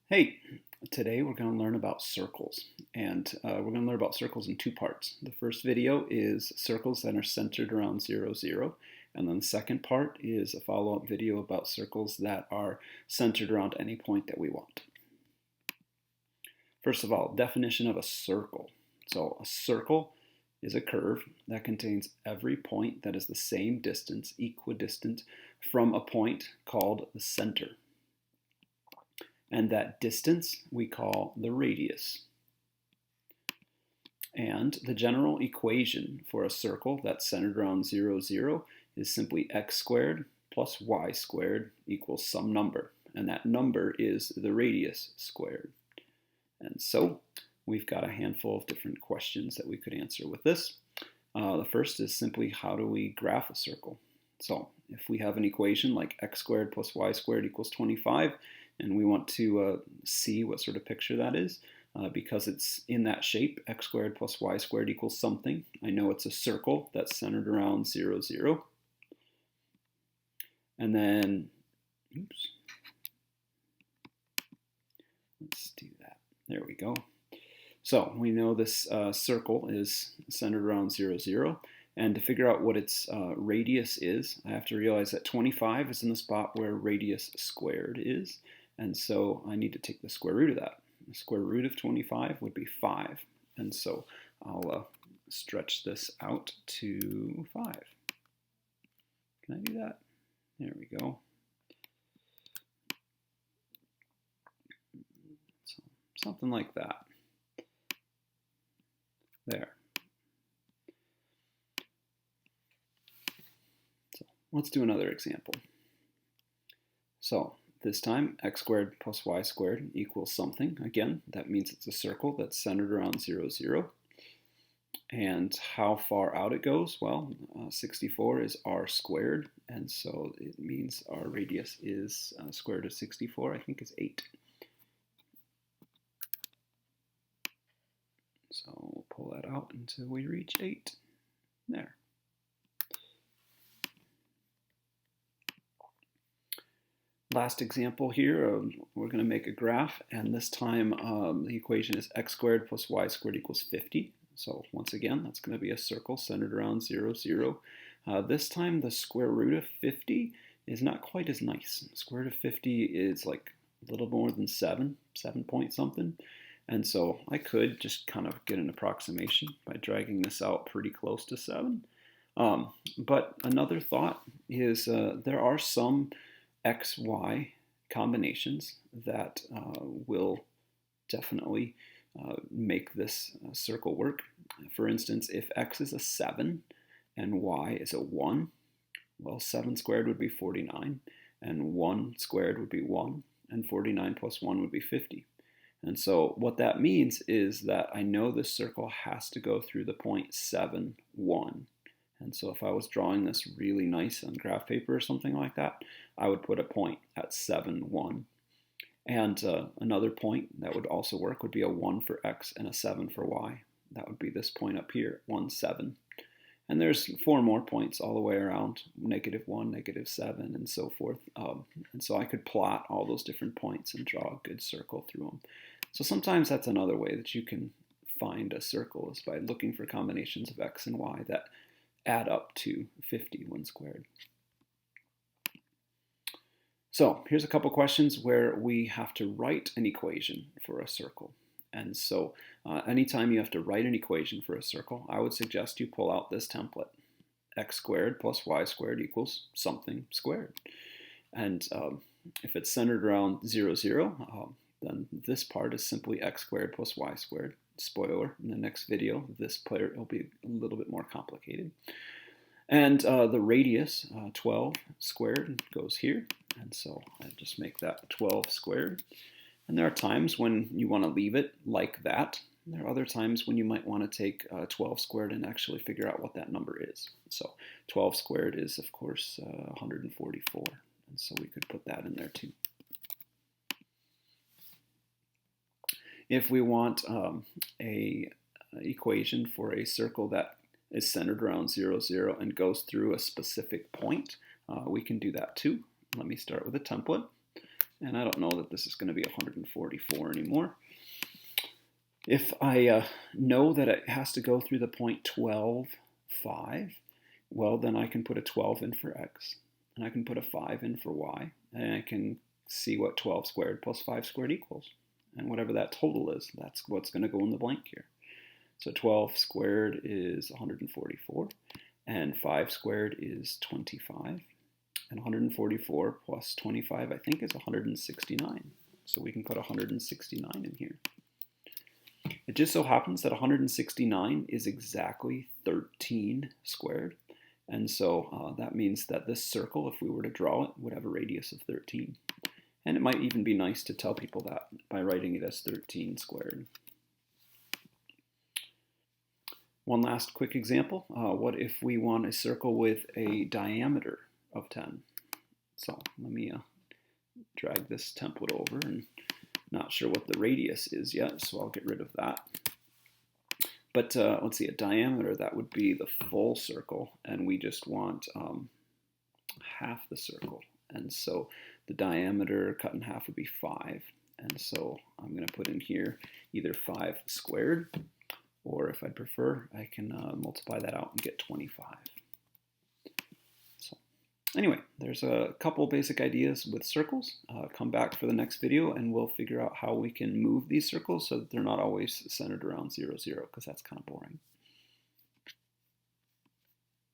Hey, today we're going to learn about circles, and we're going to learn about circles in two parts. The first video is circles that are centered around 0, 0, and then the second part is a follow-up video about circles that are centered around any point that we want. First of all, definition of a circle. So a circle is a curve that contains every point that is the same distance, equidistant, from a point called the center. And that distance we call the radius. And the general equation for a circle that's centered around 0, 0 is simply x squared plus y squared equals some number. And that number is the radius squared. And so we've got a handful of different questions that we could answer with this. The first is simply, how do we graph a circle? So if we have an equation like x squared plus y squared equals 25, and we want to see what sort of picture that is, because it's in that shape, x squared plus y squared equals something. I know it's a circle that's centered around 0, 0. And then, oops, let's do that. There we go. So we know this circle is centered around 0, 0. And to figure out what its radius is, I have to realize that 25 is in the spot where radius squared is. And so I need to take the square root of that. The square root of 25 would be 5. And so I'll stretch this out to 5. Can I do that? There we go. So something like that. There. So let's do another example. So this time, x squared plus y squared equals something. Again, that means it's a circle that's centered around 0, 0. And how far out it goes? Well, 64 is r squared, and so it means our radius is square root of 64, I think is 8. So we'll pull that out until we reach 8. There. Last example here, we're going to make a graph, and this time the equation is x squared plus y squared equals 50. So once again, that's going to be a circle centered around 0, 0. This time the square root of 50 is not quite as nice. Square root of 50 is like a little more than 7 point something. And so I could just kind of get an approximation by dragging this out pretty close to 7. But another thought is there are some x, y combinations that will definitely make this circle work. For instance, if x is a 7 and y is a 1, well, 7 squared would be 49, and 1 squared would be 1, and 49 plus 1 would be 50. And so what that means is that I know this circle has to go through the point 7, 1. And so if I was drawing this really nice on graph paper or something like that, I would put a point at 7, 1. And another point that would also work would be a 1 for x and a 7 for y. That would be this point up here, 1, 7. And there's 4 more points all the way around, -1, -7, and so forth. And so I could plot all those different points and draw a good circle through them. So sometimes that's another way that you can find a circle, is by looking for combinations of x and y that add up to 50 when squared. So here's a couple questions where we have to write an equation for a circle. And so anytime you have to write an equation for a circle, I would suggest you pull out this template. X squared plus y squared equals something squared. And if it's centered around 0, 0, then this part is simply x squared plus y squared. Spoiler, in the next video, this part will be a little bit more complicated. And the radius, 12 squared, goes here. And so I just make that 12 squared. And there are times when you want to leave it like that. There are other times when you might want to take 12 squared and actually figure out what that number is. So 12 squared is, of course, 144. And so we could put that in there too. If we want a equation for a circle that is centered around 0, 0 and goes through a specific point, we can do that too. Let me start with a template. and I don't know that this is going to be 144 anymore. If I know that it has to go through the point 12, 5, well, then I can put a 12 in for x, and I can put a 5 in for y, and I can see what 12 squared plus 5 squared equals. And whatever that total is, that's what's going to go in the blank here. So 12 squared is 144, and 5 squared is 25. And 144 plus 25, I think, is 169. So we can put 169 in here. It just so happens that 169 is exactly 13 squared. And so that means that this circle, if we were to draw it, would have a radius of 13. And it might even be nice to tell people that by writing it as 13 squared. One last quick example. What if we want a circle with a diameter of 10? So let me drag this template over, and not sure what the radius is yet, so I'll get rid of that. But let's see, a diameter, that would be the full circle, and we just want half the circle. And so the diameter cut in half would be 5. And so I'm going to put in here either 5 squared, or if I'd prefer, I can multiply that out and get 25. So anyway, there's a couple basic ideas with circles. Come back for the next video and we'll figure out how we can move these circles so that they're not always centered around 0, 0, because that's kind of boring.